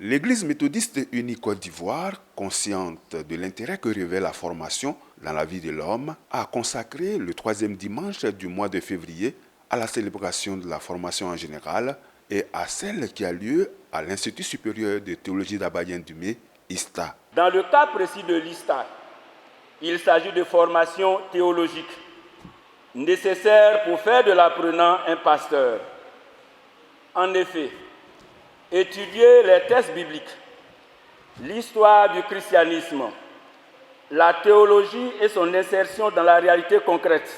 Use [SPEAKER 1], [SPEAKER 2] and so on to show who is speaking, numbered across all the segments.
[SPEAKER 1] L'Église méthodiste unie Côte d'Ivoire, consciente de l'intérêt que revêt la formation dans la vie de l'homme, a consacré le troisième dimanche du mois de février à la célébration de la formation en général et à celle qui a lieu à l'Institut supérieur de théologie d'Abadien-Dumé, ISTA.
[SPEAKER 2] Dans le cas précis de l'ISTA, il s'agit de formation théologique nécessaire pour faire de l'apprenant un pasteur. En effet, étudier les textes bibliques, l'histoire du christianisme, la théologie et son insertion dans la réalité concrète,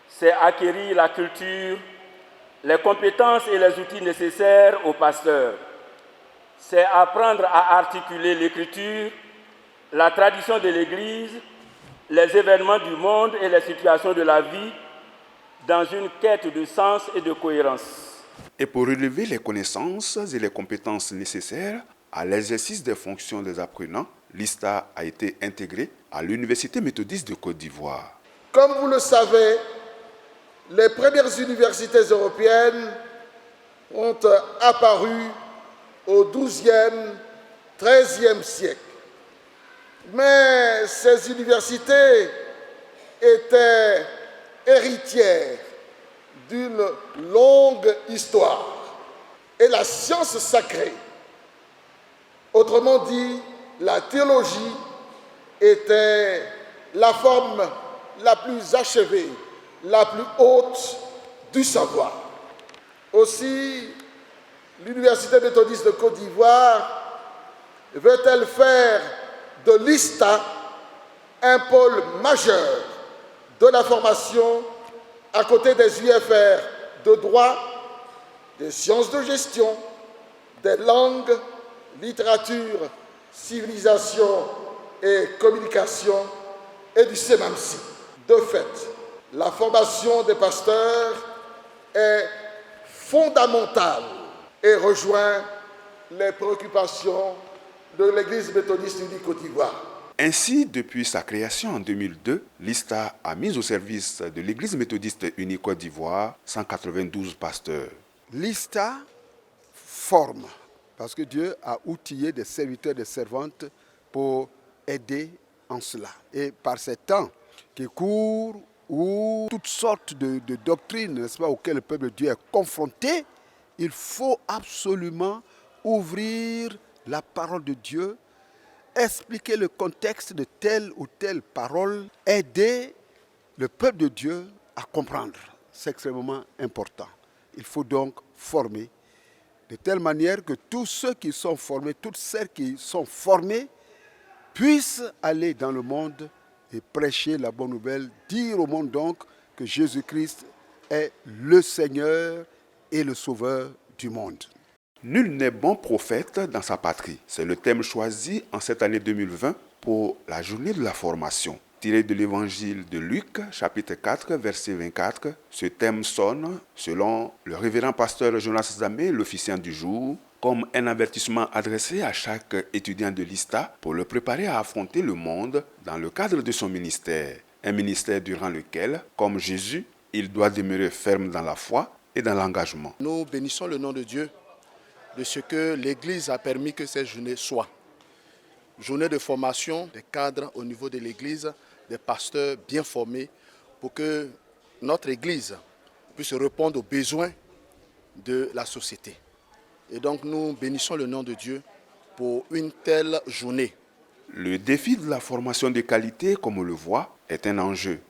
[SPEAKER 2] c'est acquérir la culture, les compétences et les outils nécessaires au pasteur. C'est apprendre à articuler l'écriture, la tradition de l'Église, les événements du monde et les situations de la vie dans une quête de sens et de cohérence.
[SPEAKER 1] Et pour relever les connaissances et les compétences nécessaires à l'exercice des fonctions des apprenants, l'ISTA a été intégré à l'Université méthodiste de Côte d'Ivoire.
[SPEAKER 3] Comme vous le savez, les premières universités européennes ont apparu au XIIe, XIIIe siècle. Mais ces universités étaient héritières d'une longue histoire. Et la science sacrée, autrement dit la théologie, était la forme la plus achevée, la plus haute du savoir. Aussi, l'Université méthodiste de Côte d'Ivoire veut-elle faire de l'ISTA un pôle majeur de la formation à côté des UFR de droit, des sciences de gestion, des langues, littérature, civilisation et communication et du CEMAMSI. De fait, la formation des pasteurs est fondamentale et rejoint les préoccupations de l'Église méthodiste unie Côte d'Ivoire.
[SPEAKER 1] Ainsi, depuis sa création en 2002, l'ISTA a mis au service de l'Église méthodiste unie Côte d'Ivoire 192 pasteurs.
[SPEAKER 4] L'ISTA forme, parce que Dieu a outillé des serviteurs et des servantes pour aider en cela. Et par ces temps qui courent, où toutes sortes de doctrines, n'est-ce pas, auxquelles le peuple de Dieu est confronté, il faut absolument ouvrir la parole de Dieu, expliquer le contexte de telle ou telle parole, aider le peuple de Dieu à comprendre. C'est extrêmement important. Il faut donc former de telle manière que tous ceux qui sont formés, toutes celles qui sont formées, puissent aller dans le monde et prêcher la bonne nouvelle, dire au monde donc que Jésus-Christ est le Seigneur et le Sauveur du monde.
[SPEAKER 1] Nul n'est bon prophète dans sa patrie. C'est le thème choisi en cette année 2020 pour la journée de la formation. Tiré de l'évangile de Luc, chapitre 4, verset 24, ce thème sonne, selon le révérend pasteur Jonas Zamé, l'officiant du jour, comme un avertissement adressé à chaque étudiant de l'ISTA pour le préparer à affronter le monde dans le cadre de son ministère. Un ministère durant lequel, comme Jésus, il doit demeurer ferme dans la foi et dans l'engagement.
[SPEAKER 5] Nous bénissons le nom de Dieu de ce que l'Église a permis que cette journée soit. Journée de formation des cadres au niveau de l'Église, des pasteurs bien formés pour que notre Église puisse répondre aux besoins de la société. Et donc nous bénissons le nom de Dieu pour une telle journée.
[SPEAKER 1] Le défi de la formation de qualité, comme on le voit, est un enjeu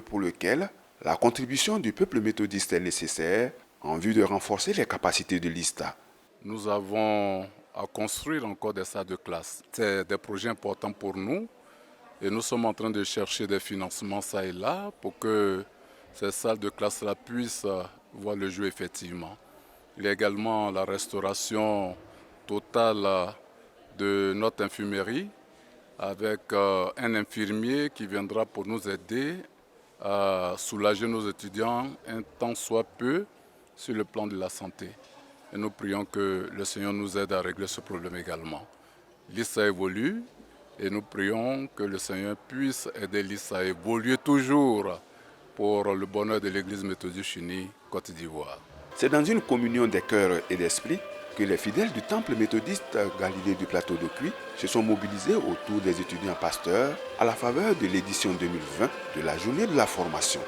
[SPEAKER 1] pour lequel la contribution du peuple méthodiste est nécessaire en vue de renforcer les capacités de l'ISTA.
[SPEAKER 6] Nous avons à construire encore des salles de classe. C'est des projets importants pour nous et nous sommes en train de chercher des financements ça et là pour que ces salles de classe-là puissent voir le jour effectivement. Il y a également la restauration totale de notre infirmerie avec un infirmier qui viendra pour nous aider à soulager nos étudiants un temps soit peu sur le plan de la santé. Et nous prions que le Seigneur nous aide à régler ce problème également. L'ISTA évolue et nous prions que le Seigneur puisse aider l'ISTA à évoluer toujours pour le bonheur de l'Église méthodiste unie Côte d'Ivoire.
[SPEAKER 1] C'est dans une communion des cœurs et d'esprit que les fidèles du temple méthodiste Galilée du plateau de Cuy se sont mobilisés autour des étudiants pasteurs à la faveur de l'édition 2020 de la journée de la formation.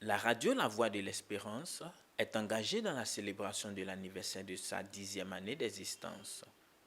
[SPEAKER 7] La radio La Voix de l'Espérance est engagée dans la célébration de l'anniversaire de sa 10e année d'existence.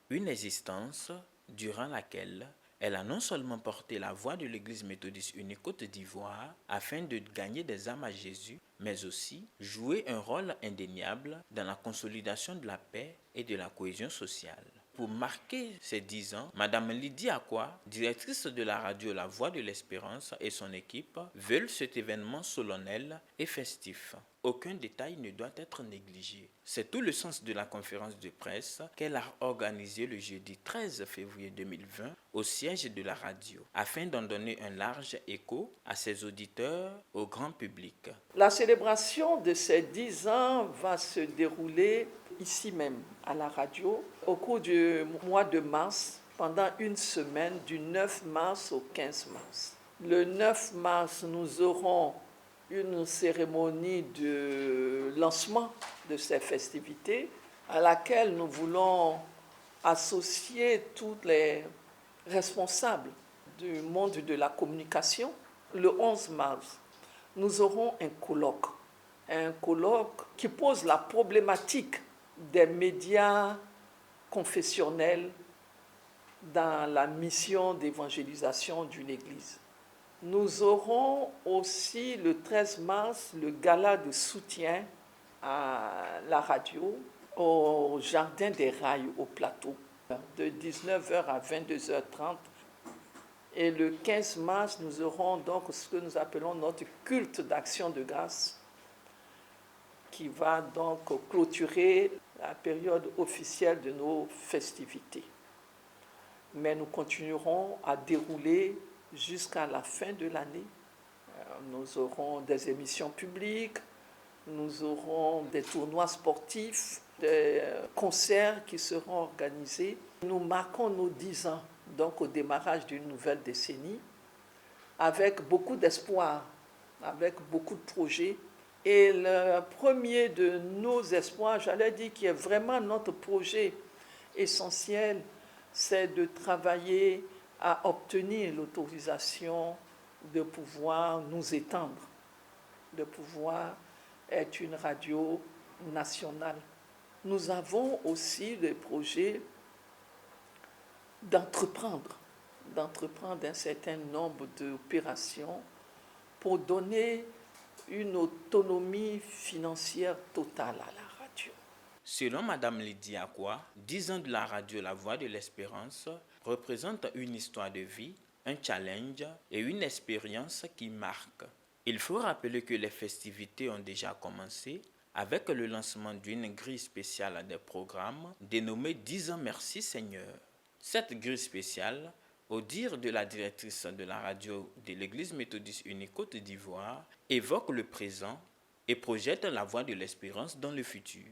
[SPEAKER 7] Une existence durant laquelle elle a non seulement porté la voix de l'Église méthodiste unique Côte d'Ivoire afin de gagner des âmes à Jésus, mais aussi joué un rôle indéniable dans la consolidation de la paix et de la cohésion sociale. Pour marquer ces 10 ans, Mme Lydie Akwa, directrice de la radio La Voix de l'Espérance et son équipe veulent cet événement solennel et festif. Aucun détail ne doit être négligé. C'est tout le sens de la conférence de presse qu'elle a organisée le jeudi 13 février 2020 au siège de la radio, afin d'en donner un large écho à ses auditeurs, au grand public.
[SPEAKER 8] La célébration de ces 10 ans va se dérouler ici même, à la radio, au cours du mois de mars, pendant une semaine, du 9 mars au 15 mars. Le 9 mars, nous aurons une cérémonie de lancement de ces festivités à laquelle nous voulons associer tous les responsables du monde de la communication. Le 11 mars, nous aurons un colloque qui pose la problématique des médias confessionnels dans la mission d'évangélisation d'une église. Nous aurons aussi le 13 mars le gala de soutien à la radio au Jardin des Rails au Plateau, de 19h à 22h30. Et le 15 mars, nous aurons donc ce que nous appelons notre culte d'action de grâce, qui va donc clôturer la période officielle de nos festivités. Mais nous continuerons à dérouler jusqu'à la fin de l'année. Nous aurons des émissions publiques, nous aurons des tournois sportifs, des concerts qui seront organisés. Nous marquons nos 10 ans, donc au démarrage d'une nouvelle décennie, avec beaucoup d'espoir, avec beaucoup de projets. Et le premier de nos espoirs, j'allais dire, qui est vraiment notre projet essentiel, c'est de travailler à obtenir l'autorisation de pouvoir nous étendre, de pouvoir être une radio nationale. Nous avons aussi des projets d'entreprendre un certain nombre d'opérations pour donner une autonomie financière totale à la radio.
[SPEAKER 7] Selon Mme Lydie Akwa, 10 ans de la radio La Voix de l'Espérance représentent une histoire de vie, un challenge et une expérience qui marque. Il faut rappeler que les festivités ont déjà commencé avec le lancement d'une grille spéciale des programmes dénommée 10 ans Merci Seigneur. Cette grille spéciale, au dire de la directrice de la radio de l'Église méthodiste unique Côte d'Ivoire, évoque le présent et projette la voie de l'espérance dans le futur.